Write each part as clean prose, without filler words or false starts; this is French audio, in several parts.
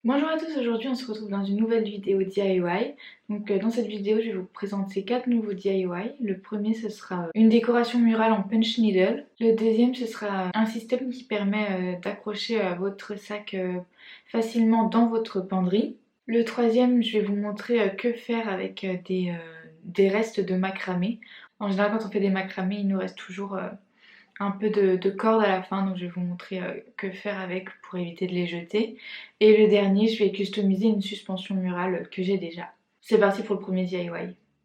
Bonjour à tous, aujourd'hui on se retrouve dans une nouvelle vidéo DIY. Dans cette vidéo je vais vous présenter 4 nouveaux DIY. Le premier ce sera une décoration murale en punch needle. Le deuxième ce sera un système qui permet d'accrocher votre sac facilement dans votre penderie. Le troisième je vais vous montrer que faire avec des restes de macramé. En général quand on fait des macramés il nous reste toujours un peu de corde à la fin, donc je vais vous montrer que faire avec pour éviter de les jeter. Et le dernier, je vais customiser une suspension murale que j'ai déjà. C'est parti pour le premier DIY.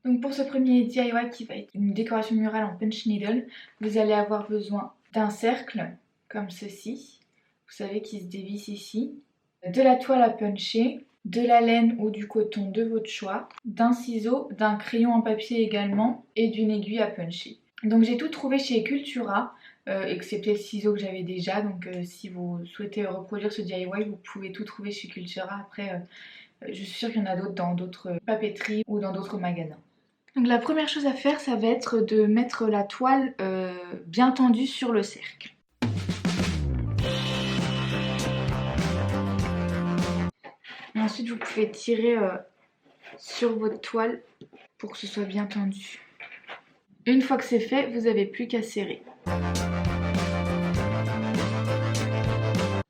Donc pour ce premier DIY qui va être une décoration murale en punch needle, vous allez avoir besoin d'un cercle comme ceci, vous savez qui se dévisse ici, de la toile à puncher, de la laine ou du coton de votre choix, d'un ciseau, d'un crayon en papier également et d'une aiguille à puncher. Donc j'ai tout trouvé chez Cultura, excepté le ciseau que j'avais déjà. Si vous souhaitez reproduire ce DIY, vous pouvez tout trouver chez Cultura. Après, je suis sûre qu'il y en a d'autres dans d'autres papeteries ou dans d'autres magasins. Donc la première chose à faire, ça va être de mettre la toile bien tendue sur le cercle. Et ensuite, vous pouvez tirer sur votre toile pour que ce soit bien tendu. Une fois que c'est fait, vous n'avez plus qu'à serrer.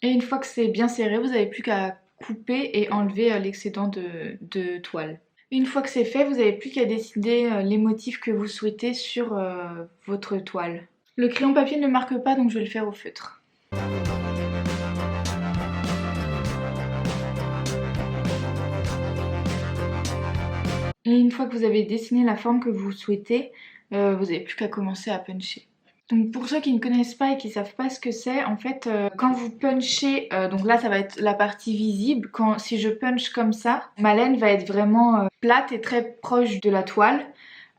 Et une fois que c'est bien serré, vous n'avez plus qu'à couper et enlever l'excédent de toile. Une fois que c'est fait, vous n'avez plus qu'à décider les motifs que vous souhaitez sur votre toile. Le crayon papier ne marque pas, donc je vais le faire au feutre. Et une fois que vous avez dessiné la forme que vous souhaitez, vous n'avez plus qu'à commencer à puncher. Donc pour ceux qui ne connaissent pas et qui ne savent pas ce que c'est, en fait quand vous punchez, donc là ça va être la partie visible, si je punch comme ça, ma laine va être vraiment plate et très proche de la toile.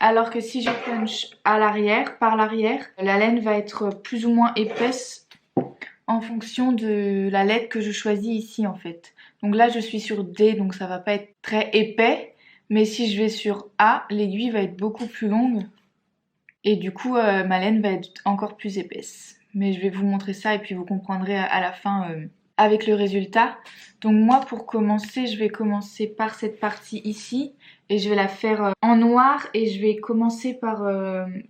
Alors que si je punch à l'arrière, par l'arrière, la laine va être plus ou moins épaisse en fonction de la lettre que je choisis ici en fait. Donc là je suis sur D, donc ça va pas être très épais, mais si je vais sur A, l'aiguille va être beaucoup plus longue. Et du coup, ma laine va être encore plus épaisse. Mais je vais vous montrer ça et puis vous comprendrez à la fin avec le résultat. Donc moi, pour commencer, je vais commencer par cette partie ici. Et je vais la faire en noir. Et je vais commencer par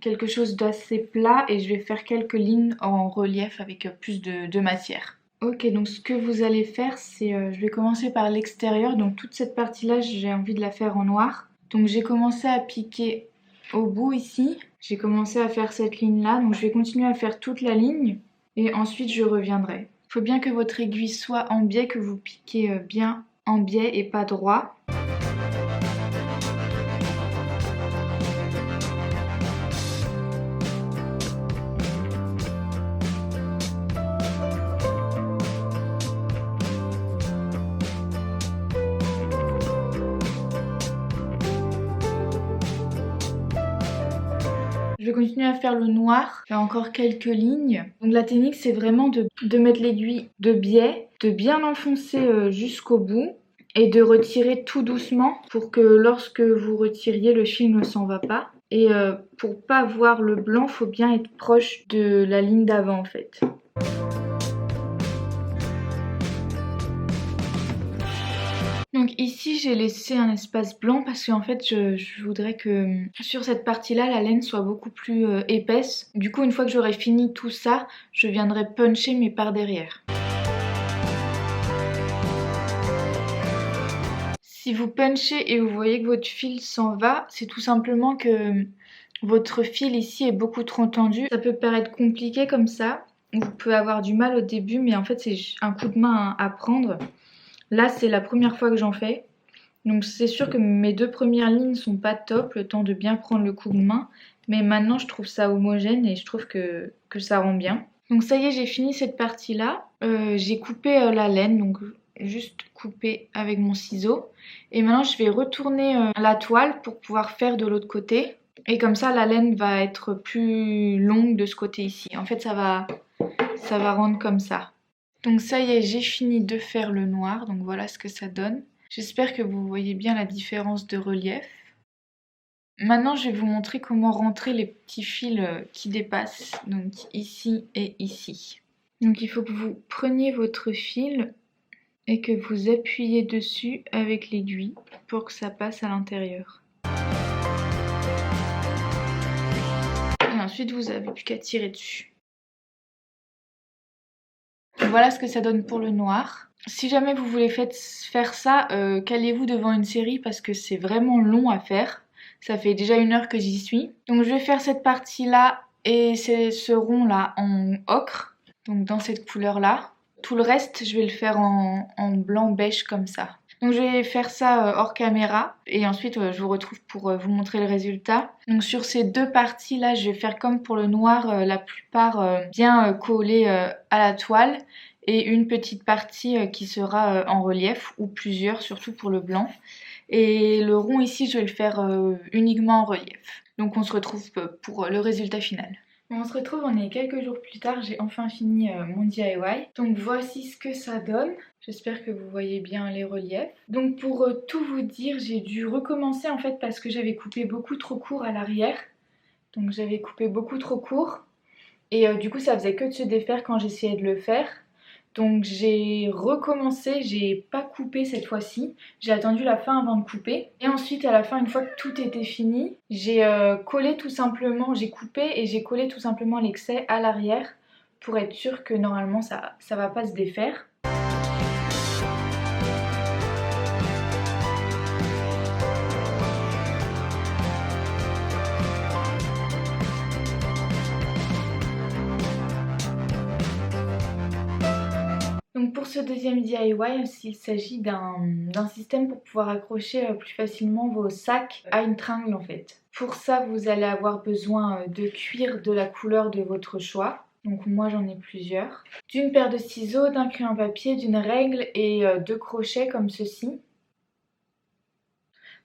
quelque chose d'assez plat. Et je vais faire quelques lignes en relief avec plus de matière. Ok, donc ce que vous allez faire, c'est... je vais commencer par l'extérieur. Donc toute cette partie-là, j'ai envie de la faire en noir. Donc j'ai commencé à piquer au bout ici. J'ai commencé à faire cette ligne là, donc je vais continuer à faire toute la ligne et ensuite je reviendrai. Il faut bien que votre aiguille soit en biais, que vous piquez bien en biais et pas droit. Je vais continuer à faire le noir, faire encore quelques lignes. Donc la technique c'est vraiment de mettre l'aiguille de biais, de bien l'enfoncer jusqu'au bout et de retirer tout doucement pour que lorsque vous retiriez le fil ne s'en va pas. Et pour pas voir le blanc, faut bien être proche de la ligne d'avant en fait. Donc ici j'ai laissé un espace blanc parce qu'en fait je voudrais que sur cette partie là la laine soit beaucoup plus épaisse. Du coup une fois que j'aurai fini tout ça, je viendrai puncher mais par derrière. Si vous punchez et vous voyez que votre fil s'en va, c'est tout simplement que votre fil ici est beaucoup trop tendu. Ça peut paraître compliqué comme ça, vous pouvez avoir du mal au début mais en fait c'est un coup de main à prendre. Là c'est la première fois que j'en fais. Donc c'est sûr que mes deux premières lignes sont pas top, le temps de bien prendre le coup de main. Mais maintenant je trouve ça homogène et je trouve que ça rend bien. Donc ça y est, j'ai fini cette partie-là. J'ai coupé la laine, donc juste coupé avec mon ciseau. Et maintenant je vais retourner la toile pour pouvoir faire de l'autre côté. Et comme ça la laine va être plus longue de ce côté ici. En fait ça va rendre comme ça. Donc ça y est, j'ai fini de faire le noir, donc voilà ce que ça donne. J'espère que vous voyez bien la différence de relief. Maintenant, je vais vous montrer comment rentrer les petits fils qui dépassent, donc ici et ici. Donc il faut que vous preniez votre fil et que vous appuyez dessus avec l'aiguille pour que ça passe à l'intérieur. Et ensuite vous avez plus qu'à tirer dessus. Voilà ce que ça donne pour le noir. Si jamais vous voulez faire ça, calez-vous devant une série parce que c'est vraiment long à faire. Ça fait déjà 1 heure que j'y suis. Donc je vais faire cette partie là et ce rond là en ocre, donc dans cette couleur là. Tout le reste je vais le faire en blanc beige comme ça. Donc je vais faire ça hors caméra et ensuite je vous retrouve pour vous montrer le résultat. Donc sur ces 2 parties là je vais faire comme pour le noir, la plupart bien collées à la toile et une petite partie qui sera en relief ou plusieurs, surtout pour le blanc. Et le rond ici je vais le faire uniquement en relief. Donc on se retrouve pour le résultat final. Bon, on se retrouve, on est quelques jours plus tard, j'ai enfin fini mon DIY. Donc voici ce que ça donne. J'espère que vous voyez bien les reliefs. Donc pour tout vous dire, j'ai dû recommencer en fait parce que j'avais coupé beaucoup trop court à l'arrière. Donc j'avais coupé beaucoup trop court. Et du coup ça faisait que de se défaire quand j'essayais de le faire. Donc j'ai recommencé, j'ai pas coupé cette fois-ci, j'ai attendu la fin avant de couper. Et ensuite à la fin, une fois que tout était fini, j'ai collé tout simplement, j'ai coupé et j'ai collé tout simplement l'excès à l'arrière pour être sûr que normalement ça va pas se défaire. Donc pour ce deuxième DIY, il s'agit d'un système pour pouvoir accrocher plus facilement vos sacs à une tringle en fait. Pour ça, vous allez avoir besoin de cuir de la couleur de votre choix. Donc moi j'en ai plusieurs. D'une paire de ciseaux, d'un crayon papier, d'une règle et 2 crochets comme ceci.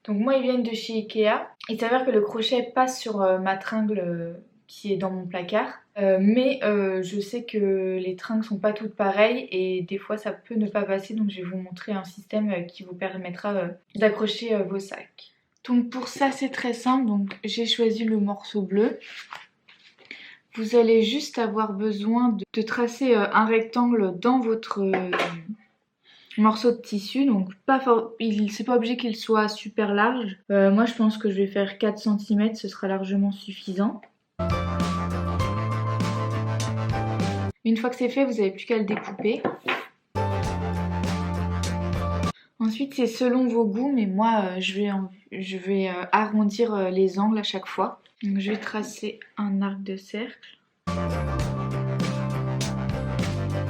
Donc moi ils viennent de chez Ikea. Il s'avère que le crochet passe sur ma tringle qui est dans mon placard. Mais je sais que les tringles sont pas toutes pareilles et des fois ça peut ne pas passer, donc je vais vous montrer un système qui vous permettra d'accrocher vos sacs. Donc pour ça c'est très simple, donc j'ai choisi le morceau bleu. Vous allez juste avoir besoin de tracer un rectangle dans votre morceau de tissu, donc c'est pas obligé qu'il soit super large. Moi je pense que je vais faire 4 cm, ce sera largement suffisant. Une fois que c'est fait, vous n'avez plus qu'à le découper. Ensuite, c'est selon vos goûts, mais moi, je vais arrondir les angles à chaque fois. Donc, je vais tracer un arc de cercle.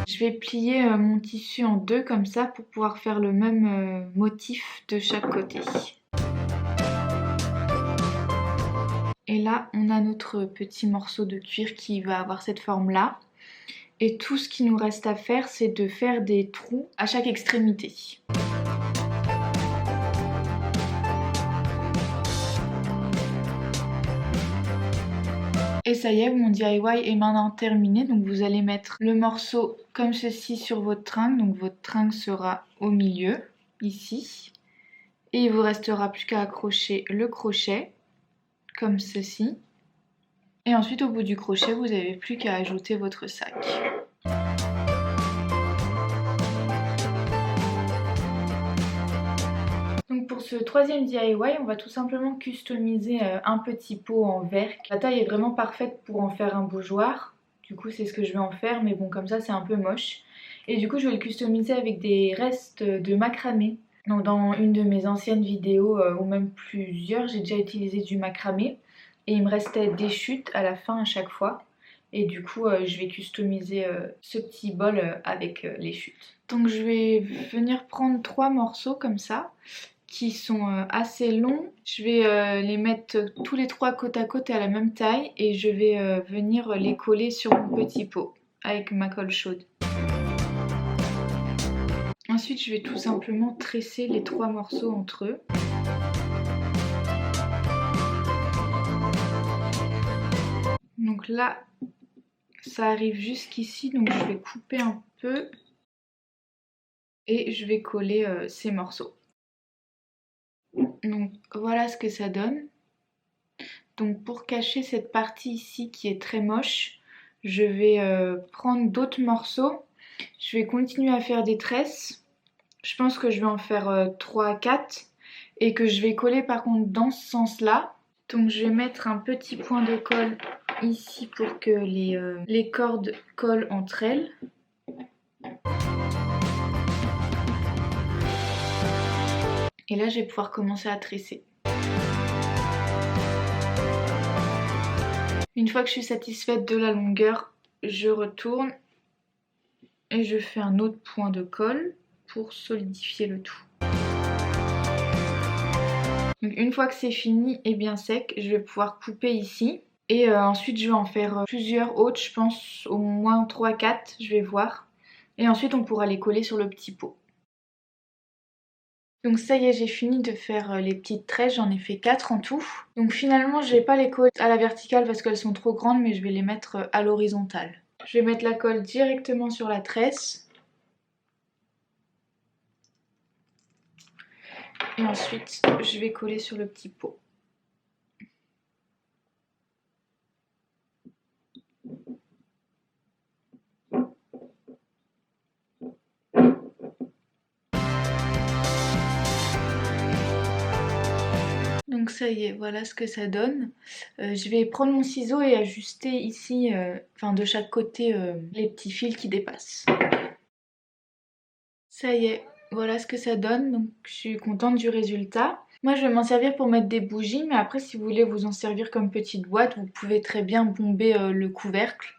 Je vais plier mon tissu en 2 comme ça pour pouvoir faire le même motif de chaque côté. Et là, on a notre petit morceau de cuir qui va avoir cette forme-là. Et tout ce qui nous reste à faire, c'est de faire des trous à chaque extrémité. Et ça y est, mon DIY est maintenant terminé. Donc vous allez mettre le morceau comme ceci sur votre tringle. Donc votre tringle sera au milieu, ici. Et il vous restera plus qu'à accrocher le crochet, comme ceci. Et ensuite, au bout du crochet, vous n'avez plus qu'à ajouter votre sac. Donc pour ce troisième DIY, on va tout simplement customiser un petit pot en verre. La taille est vraiment parfaite pour en faire un bougeoir. Du coup, c'est ce que je vais en faire, mais bon, comme ça, c'est un peu moche. Et du coup, je vais le customiser avec des restes de macramé. Donc dans une de mes anciennes vidéos, ou même plusieurs, j'ai déjà utilisé du macramé. Et il me restait des chutes à la fin à chaque fois. Et du coup, je vais customiser ce petit bol avec les chutes. Donc je vais venir prendre 3 morceaux comme ça, qui sont assez longs. Je vais les mettre tous les 3 côte à côte et à la même taille. Et je vais venir les coller sur mon petit pot avec ma colle chaude. Ensuite, je vais tout simplement tresser les 3 morceaux entre eux. Donc là, ça arrive jusqu'ici, donc je vais couper un peu et je vais coller ces morceaux. Donc voilà ce que ça donne. Donc pour cacher cette partie ici qui est très moche, je vais prendre d'autres morceaux. Je vais continuer à faire des tresses Je pense que je vais en faire 3 à 4 et que je vais coller par contre dans ce sens-là. Donc je vais mettre un petit point de colle ici pour que les cordes collent entre elles. Et là je vais pouvoir commencer à tresser. Une fois que je suis satisfaite de la longueur, je retourne et je fais un autre point de colle pour solidifier le tout. Donc une fois que c'est fini et bien sec, je vais pouvoir couper ici. Et ensuite je vais en faire plusieurs autres, je pense au moins 3-4, je vais voir. Et ensuite on pourra les coller sur le petit pot. Donc ça y est, j'ai fini de faire les petites tresses, j'en ai fait 4 en tout. Donc finalement je vais pas les coller à la verticale parce qu'elles sont trop grandes, mais je vais les mettre à l'horizontale. Je vais mettre la colle directement sur la tresse. Et ensuite je vais coller sur le petit pot. Donc ça y est, voilà ce que ça donne. Je vais prendre mon ciseau et ajuster ici, de chaque côté, les petits fils qui dépassent. Ça y est, voilà ce que ça donne. Donc je suis contente du résultat. Moi je vais m'en servir pour mettre des bougies, mais après si vous voulez vous en servir comme petite boîte, vous pouvez très bien bomber le couvercle.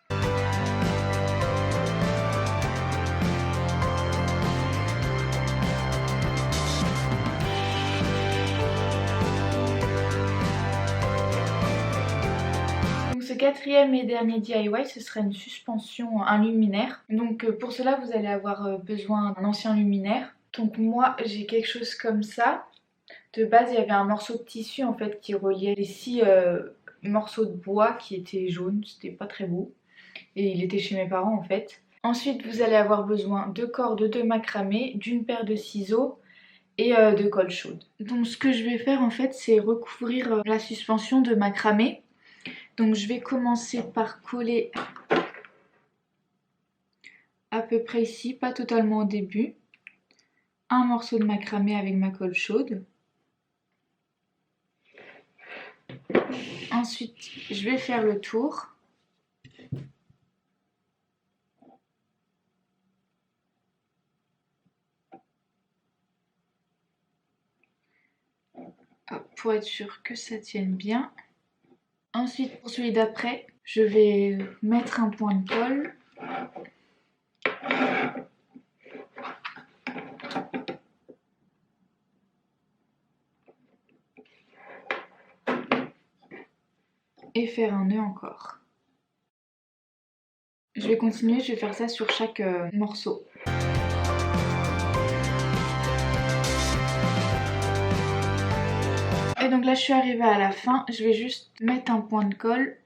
Ce quatrième et dernier DIY, ce serait une suspension, un luminaire. Donc pour cela, vous allez avoir besoin d'un ancien luminaire. Donc moi, j'ai quelque chose comme ça. De base, il y avait un morceau de tissu en fait qui reliait les 6 morceaux de bois qui étaient jaunes. C'était pas très beau. Et il était chez mes parents en fait. Ensuite, vous allez avoir besoin de cordes de macramé, d'une paire de ciseaux et de colle chaude. Donc ce que je vais faire en fait, c'est recouvrir la suspension de macramé. Donc je vais commencer par coller à peu près ici, pas totalement au début, un morceau de macramé avec ma colle chaude. Ensuite, je vais faire le tour. Pour être sûr que ça tienne bien. Ensuite, pour celui d'après, je vais mettre un point de colle. Et faire un nœud encore. Je vais continuer, je vais faire ça sur chaque morceau. Et donc là je suis arrivée à la fin, je vais juste mettre un point de colle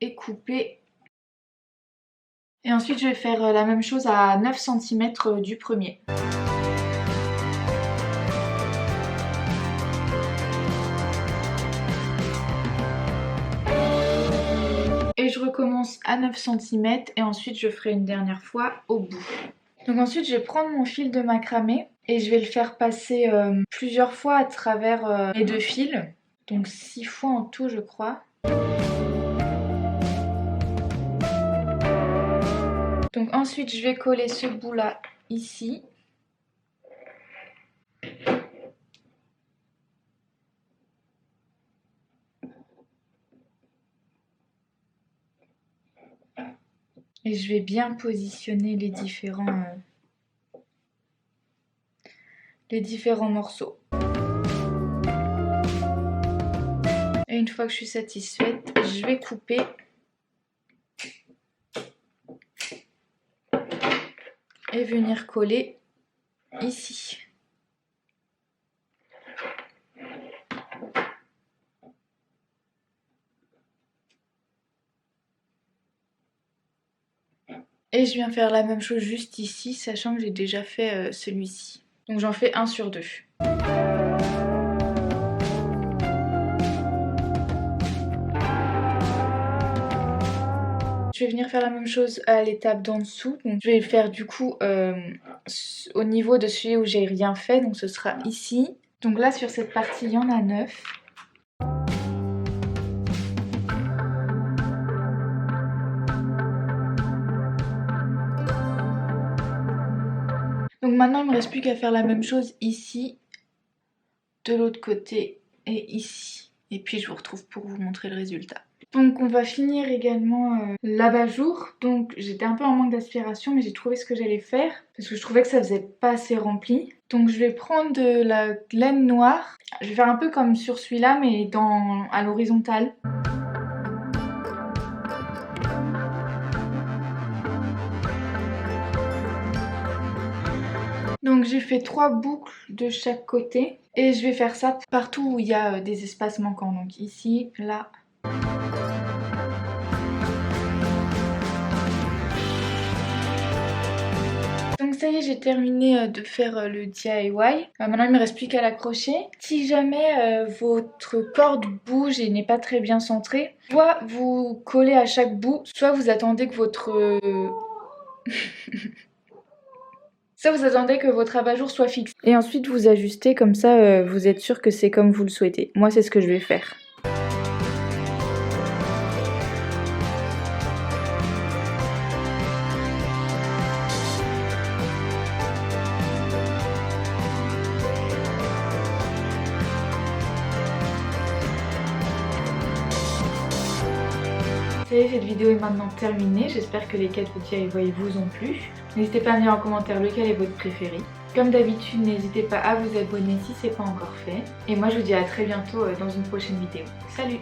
et couper. Et ensuite je vais faire la même chose à 9 cm du premier. Et je recommence à 9 cm et ensuite je ferai une dernière fois au bout. Donc ensuite je vais prendre mon fil de macramé et je vais le faire passer plusieurs fois à travers les 2 fils. Donc 6 fois en tout je crois. Donc ensuite je vais coller ce bout là ici. Et je vais bien positionner les différents morceaux. Et une fois que je suis satisfaite, je vais couper. Et venir coller ici. Et je viens faire la même chose juste ici, sachant que j'ai déjà fait celui-ci. Donc j'en fais un sur 2. Je je vais venir faire la même chose à l'étape d'en dessous. Donc je vais le faire du coup au niveau de celui où j'ai rien fait, donc ce sera ici. Donc là sur cette partie il y en a 9. Donc maintenant il me reste plus qu'à faire la même chose ici, de l'autre côté et ici. Et puis je vous retrouve pour vous montrer le résultat. Donc on va finir également l'abat-jour. Donc j'étais un peu en manque d'aspiration mais j'ai trouvé ce que j'allais faire parce que je trouvais que ça faisait pas assez rempli. Donc je vais prendre de la laine noire. Je vais faire un peu comme sur celui-là mais à l'horizontale. Donc j'ai fait 3 boucles de chaque côté et je vais faire ça partout où il y a des espaces manquants. Donc ici, là. Donc ça y est, j'ai terminé de faire le DIY. Maintenant il ne me reste plus qu'à l'accrocher. Si jamais votre corde bouge et n'est pas très bien centrée, soit vous collez à chaque bout, soit vous attendez que votre... Ça, vous attendez que votre abat-jour soit fixe. Et ensuite, vous ajustez comme ça, vous êtes sûr que c'est comme vous le souhaitez. Moi, c'est ce que je vais faire. Ça y est, cette vidéo est maintenant terminée. J'espère que les 4 DIY vous ont plu. N'hésitez pas à me dire en commentaire lequel est votre préféré. Comme d'habitude, n'hésitez pas à vous abonner si ce n'est pas encore fait. Et moi, je vous dis à très bientôt dans une prochaine vidéo. Salut!